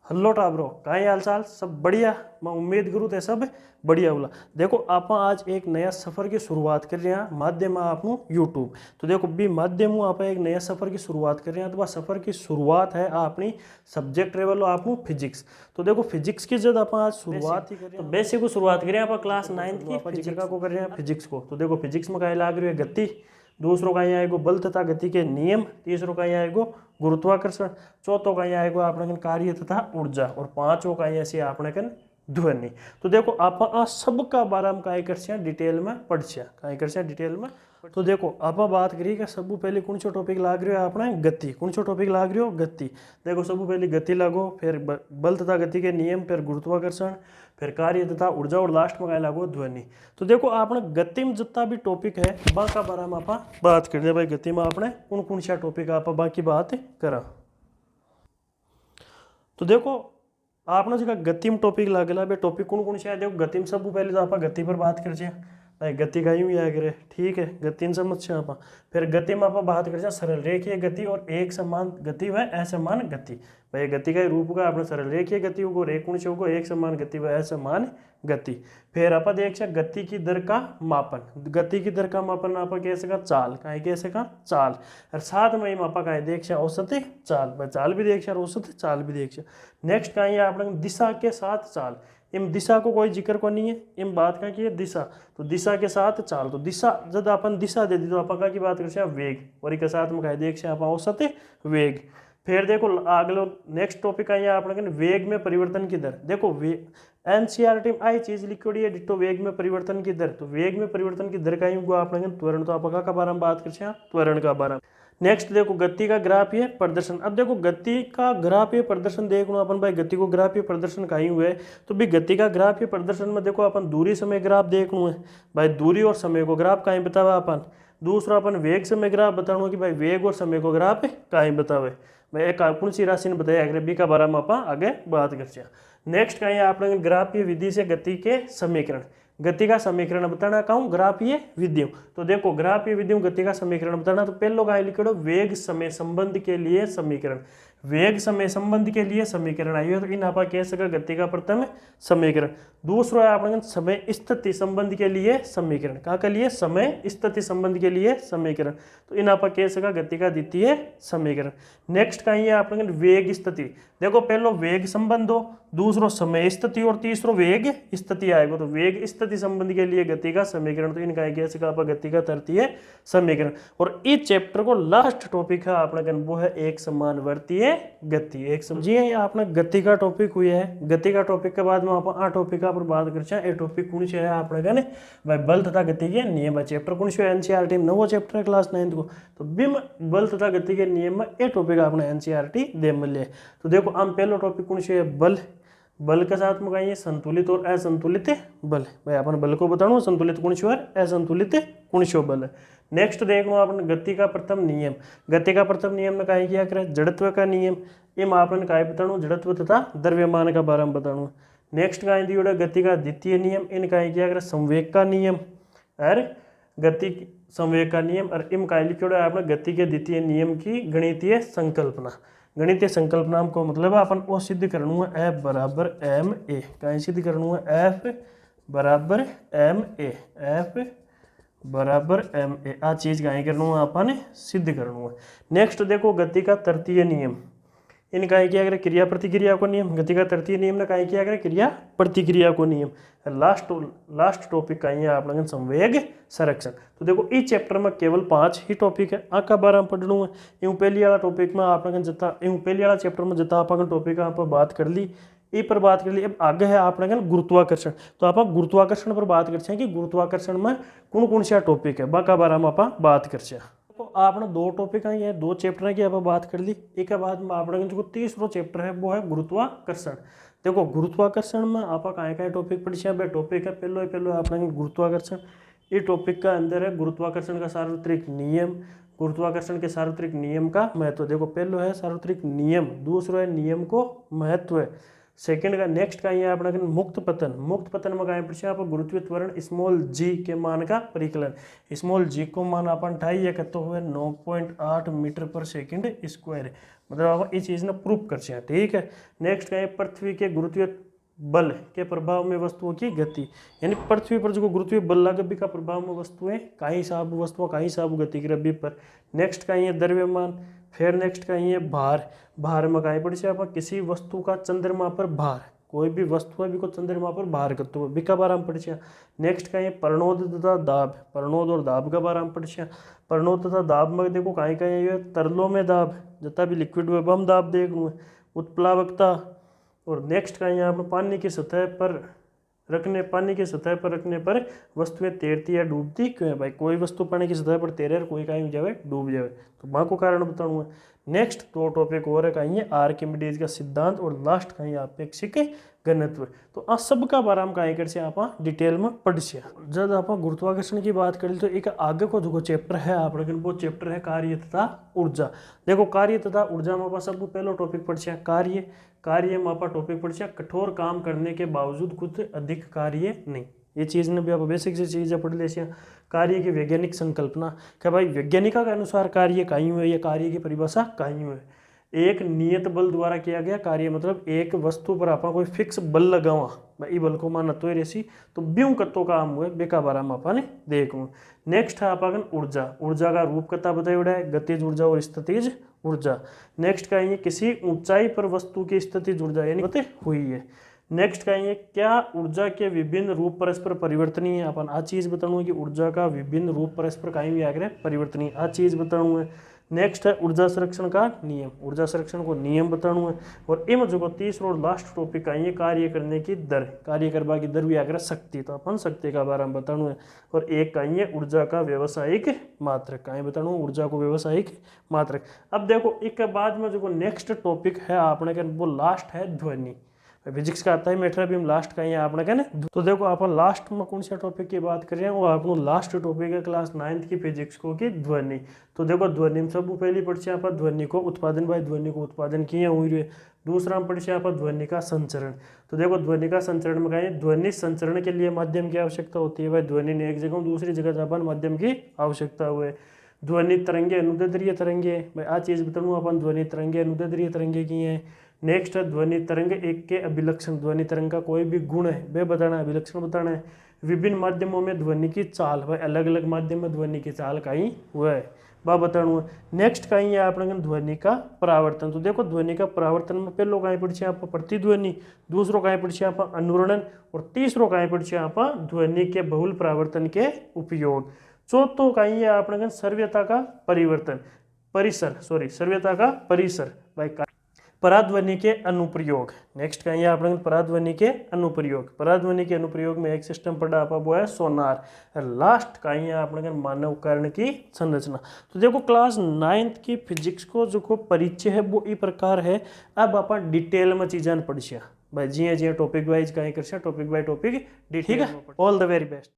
Hello टाबरो काई हाल चाल सब बढ़िया। मैं उम्मीद करूँ तो सब बढ़िया होला। देखो आप आज एक नया सफ़र की शुरुआत कर रहे हैं माध्यम आपनू यूट्यूब। तो देखो बी माध्यम आप एक नया सफ़र की शुरुआत कर रहे हैं तो वह सफ़र की शुरुआत है अपनी सब्जेक्ट लेवल आपनू फिजिक्स। तो देखो फिजिक्स की जब आप आज शुरुआत ही कर रहे हैं तो बेसिक को शुरुआत करें आप क्लास 9th की फिजिक्स को कर रहे हैं फिजिक्स को। तो देखो फिजिक्स में क्या लाग रही है गति, दूसरों का यहाँ आएगा बल तथा गति के नियम, तीसरों का यहाँ आएगा गुरुत्वाकर्षण, चौथों का यहाँ आएगा आपने कार्य तथा ऊर्जा और पांचों का यहाँ से आपने कन ध्वनि। तो देखो आप सबका बारे में काय कर डिटेल में पढ़ काय कर डिटेल में। तो देखो आप बात करिए कि सब पहले कौन सा टॉपिक लाग रही है अपने गति, कौन सा टॉपिक लाग रही हो गति। देखो सब पहले गति लागो, फिर बल तथा गति के नियम, फिर गुरुत्वाकर्षण, फिर कार्य तथा ऊर्जा और लास्ट में क्या लागो ध्वनि। तो देखो आपने गति में जितना भी टॉपिक है बाका बारे में आप बात कर भाई गति में आपने कौन कौन सा टॉपिक आप बाकी बात करा। तो देखो आपने जगह गति में टॉपिक लागेला भाई टॉपिक कौन कौन सा है। देखो गति में सब पहले तो आप गति पर बात कर भाई गति का यूँ याद करे, ठीक है गति समझ आप। फिर गति में आप बात कर सरल रेखीय गति और एक समान गति व असमान गति। भाई गति का रूप का आपने सरल रेखीय गति होगा और एक कौन से होगा एक समान गति व असमान गति। फिर आप देख गति की दर का मापन, गति की दर का मापन आप कह सका चाल, कहीं कह सका चाल। और साथ में आप कहीं देख औसत चाल, भाई चाल भी देख औसत चाल भी देख। नेक्स्ट कहीं आपने दिशा के साथ चाल, इम दिशा को कोई जिक्र को नहीं है, इम बात का की है दिशा। तो दिशा के साथ चाल, तो दिशा जब अपन दिशा दे दी तो आप की बात कर वेग और एक साथ में कह देख आप औसत वेग। फिर देखो अगलो नेक्स्ट टॉपिक है आपने वेग में परिवर्तन की दर। देखो एनसीईआरटी में आई चीज लिखी है डिटो वेग में परिवर्तन की दर। तो वेग में परिवर्तन की दर का ही आपने त्वरण, तो आप का बारे में बात कर त्वरण का बारे में। नेक्स्ट देखो गति का ग्राफीय प्रदर्शन। अब देखो गति का ग्राफीय प्रदर्शन देखो अपन भाई गति को ग्राफीय प्रदर्शन कहीं हुए। तो भी गति का ग्राफीय प्रदर्शन में देखो अपन दूरी समय ग्राफ देखना है भाई, दूरी और समय को ग्राफ कहीं बतावा अपन। दूसरा अपन वेग समय ग्राफ बताना कि भाई वेग और समय को ग्राफ कहीं बतावे भाई एक कौन सी राशि ने बताया बी का बारे में आप आगे बात कर। नेक्स्ट कहीं आपने ग्राफीय विधि से गति के समीकरण, गति का समीकरण बताना कहूँ ग्राफीय विधियों। तो देखो ग्राफीय विधियों गति का समीकरण बताना, तो पहले का लिखो वेग समय संबंध के लिए समीकरण, वेग समय संबंध के लिए समीकरण आई है। तो इन आप कह सका गति का प्रथम समीकरण। दूसरा है आपने समय स्थिति संबंध के लिए समीकरण, कहाँ के लिए समय स्थिति संबंध के लिए समीकरण। तो इन आप कह सका गति का द्वितीय समीकरण। नेक्स्ट कहीं है आपने वेग स्थिति। देखो पहलो वेग संबंध हो, दूसरो समय स्थिति और तीसरो वेग स्थिति आएगा। तो वेग स्थिति संबंध के लिए गति का समीकरण, तो इनका कह सका आप गति का तृतीय समीकरण। और इस चैप्टर को लास्ट टॉपिक है आपने वो है एक समानवर्तीय गति। एक समझिए आपने गति का टॉपिक हुई है। गति का टॉपिक के बाद में आप आ टॉपिक पर बात कर टॉपिक कौन से है आपने भाई बल तथा गति के नियम। चैप्टर कौन से एनसीईआरटी में नवो चैप्टर है क्लास 9th को। तो बिम बल तथा गति के नियम में ये टॉपिक आपने एनसीईआरटी दे मिले। तो देखो हम पहला टॉपिक कौन से है बल, बल के साथ में कहीं संतुलित और असंतुलित बल। भाई अपन बल को बताना संतुलित कौन से और असंतुलित कौन से बल है। नेक्स्ट देखो आपने गति का प्रथम नियम, गति का प्रथम नियम में कहीं किया करे जड़त्व का नियम, इम आपने कहीं बताना जड़त्व तथा द्रव्यमान का बारे में बताना। नेक्स्ट कहीं दिया गति का द्वितीय नियम, इन कहीं किया करे संवेग का नियम और गति संवेग का नियम। और इम कहीं लिखा आपने गति के द्वितीय नियम की गणितीय संकल्पना। गणितीय संकल्पना को मतलब है अपन वो सिद्ध करना है एफ बराबर एम ए, कहीं सिद्ध करना है एफ बराबर एम ए, एफ बराबर एम ए आ चीज कहीं करना है अपन सिद्ध करना है। नेक्स्ट देखो गति का तृतीय नियम, इन कहीं किया करे क्रिया प्रतिक्रिया को नियम। गति का तृतीय नियम ने कहीं किया करे क्रिया प्रतिक्रिया को नियम। लास्ट टॉपिक कहीं है आप लोगों संवेग संरक्षण। तो देखो इस चैप्टर में केवल 5 ही टॉपिक है, आका बारे में पढ़ना है। यूँ पहली वाला टॉपिक में आप लोगों जितना यूँ पहली वाला चैप्टर में जितना आप टॉपिक आप बात कर ली ई पर बात कर ली। अब आगे है आप लोगों गुरुत्वाकर्षण। तो आप गुरुत्वाकर्षण पर बात करते हैं कि गुरुत्वाकर्षण में कौन कौन सा टॉपिक है बाका बारे में आप बात करते हैं। तो आपने दो टॉपिक है, दो चैप्टर की आप बात कर ली। एक के बाद में आपने जो तीसरा चैप्टर है वो है गुरुत्वाकर्षण। देखो गुरुत्वाकर्षण में आप कहीं टॉपिक पढ़े भाई टॉपिक है पहले आपने गुरुत्वाकर्षण। ये टॉपिक का अंदर है गुरुत्वाकर्षण का सार्वत्रिक नियम, गुरुत्वाकर्षण के सार्वत्रिक नियम का महत्व। देखो पहलो है सार्वत्रिक नियम, दूसरा है नियम को महत्व है, सेकंड का नेक्स्ट का ये अपना मुक्त पतन। मुक्त पतन में कहीं पड़े आप गुरुत्वीय त्वरण स्मॉल जी के मान का परिकलन। स्मॉल जी को मान अपन ठाई ये कहते हुए 9.8 मीटर पर सेकंड स्क्वायर, मतलब आप ये चीज़ ने प्रूव कर सकते। ठीक है। नेक्स्ट का पृथ्वी के गुरुत्वीय बल के प्रभाव में वस्तुओं की गति, यानी पृथ्वी पर जो गुरुत्वीय बल लगे भी का प्रभाव में वस्तुएं कहीं साब वस्तुओं कहीं साब गति कर भी पर। नेक्स्ट का ये द्रव्यमान। फिर नेक्स्ट का ये भार। भार में कहीं पड़े आप किसी वस्तु का चंद्रमा पर भार, कोई भी वस्तु है भी को चंद्रमा पर भार करते हुए बिका बार हम पढ़े। नेक्स्ट का ये प्रणोद तथा दाब। प्रणोद और दाब का बार हम पढ़े। प्रणोद तथा दाब में देखो कहीं कहीं ये तरलों में दाब, जितना भी लिक्विड में हम दाब देख लूँ। उत्प्लावकता। और नेक्स्ट का यहाँ पर पानी की सतह पर रखने पर वस्तुएं तैरती या डूबती क्यों है भाई। कोई वस्तु पानी की सतह पर तैरे और कोई कहीं जावे डूब जावे, तो वहाँ को कारण बताऊंगा। नेक्स्ट दो टॉपिक और है कहीं आर्किमिडीज का सिद्धांत और लास्ट कहीं अपेक्षिक घनत्व। तो आ सब का बारे में कहीं कर आप डिटेल में पढ़ से। जब आप गुरुत्वाकर्षण की बात करें तो एक आगे को जो चैप्टर है आप वो चैप्टर है कार्य तथा ऊर्जा। देखो कार्य तथा ऊर्जा में आप सब पहला टॉपिक पढ़ से कार्य। कार्य में आप टॉपिक पढ़ से कठोर काम करने के बावजूद कुछ अधिक कार्य नहीं, ये चीज़ ने भी आप बेसिक से चीज़ें पढ़ ले। कार्य की वैज्ञानिक संकल्पना क्या भाई वैज्ञानिका के अनुसार कार्य कहीं हुए या कार्य की परिभाषा कहीं हुए। एक नियत बल द्वारा किया गया कार्य, मतलब एक वस्तु पर आप कोई फिक्स बल लगावा भाई बल को मान तो रेसी तो ब्यूं कत्तो काम हुए बेका बारा में आपने देखूँ। नेक्स्ट है आपन ऊर्जा। ऊर्जा का रूप कता बताया है गतिज ऊर्जा और स्थितिज ऊर्जा। नेक्स्ट का ये किसी ऊंचाई पर वस्तु की स्थितिज ऊर्जा यानी हुई है। नेक्स्ट का ये क्या ऊर्जा के विभिन्न रूप परस्पर परिवर्तनीय है। अपन आ चीज़ बताऊँ कि ऊर्जा का विभिन्न रूप परस्पर कहीं भी आगे परिवर्तनीय आ चीज़ बताऊँ है। नेक्स्ट है ऊर्जा संरक्षण का नियम। ऊर्जा संरक्षण को नियम बताऊँ है। और इम जो तीसरा और लास्ट टॉपिक का ये कार्य करने की दर। कार्य करवा की दर भी आगे शक्ति, तो अपन शक्ति का बारे में बताऊँ है। और एक का ये ऊर्जा का व्यवसायिक मात्रक का बताऊँ ऊर्जा को व्यवसायिक मात्रक। अब देखो एक के बाद में जो नेक्स्ट टॉपिक है आपने वो लास्ट है ध्वनि। फिजिक्स का आता है मैटर अभी हम लास्ट का ही आपने कहने। तो देखो अपन लास्ट में कौन सा टॉपिक की बात कर रहे हैं वो आपको लास्ट टॉपिक है क्लास 9th की फिजिक्स को की ध्वनि। तो देखो ध्वनि में सब पहली पढ़ आप ध्वनि को उत्पादन भाई ध्वनि को उत्पादन किए हुई है। दूसरा में पढ़ आप ध्वनि का संचरण। तो देखो ध्वनि का संचरण में कहें ध्वनि संचरण के लिए माध्यम की आवश्यकता होती है भाई। ध्वनि ने एक जगह दूसरी जगह अपन माध्यम की आवश्यकता हुए। ध्वनि तरंगे अनुदैर्ध्य तरंगे भाई आ चीज़ बताऊँ अपन ध्वनि तरंगे अनुदैर्ध्य तरंगे की है। नेक्स्ट है ध्वनि तरंग एक के अभिलक्षण। ध्वनि तरंग का कोई भी गुण है वे बताना है, अभिलक्षण बताना है। विभिन्न माध्यमों में ध्वनि की चाल भाई अलग अलग माध्यम में ध्वनि की चाल का ही हुआ है वह बताना है। नेक्स्ट का ही है अपने ध्वनि का परावर्तन। तो देखो ध्वनि का परावर्तन में पहलो कहीं पढ़े आप प्रतिध्वनि, दूसरों कहीं पढ़े आप अनुरणन और तीसरों कहीं पढ़े आप ध्वनि के बहुल परावर्तन के उपयोग। चौथो कहीं है अपने सर्व्यता का परिवर्तन सर्व्यता का परिसर भाई पराध्वनि के अनुप्रयोग। नेक्स्ट कहीं आपने पराध्वनि के अनुप्रयोग। पराध्वनि के अनुप्रयोग में एक सिस्टम पढ़ा आप वो है सोनार। लास्ट कहीं आपने मानव उपकरण की संरचना। तो देखो क्लास 9th की फिजिक्स को जो को परिचय है वो इस प्रकार है। अब आप डिटेल में चीज़ें पढ़िया भाई जी टॉपिक वाइज कहीं कर टॉपिक बाय टॉपिक। ठीक है, ऑल द वेरी बेस्ट।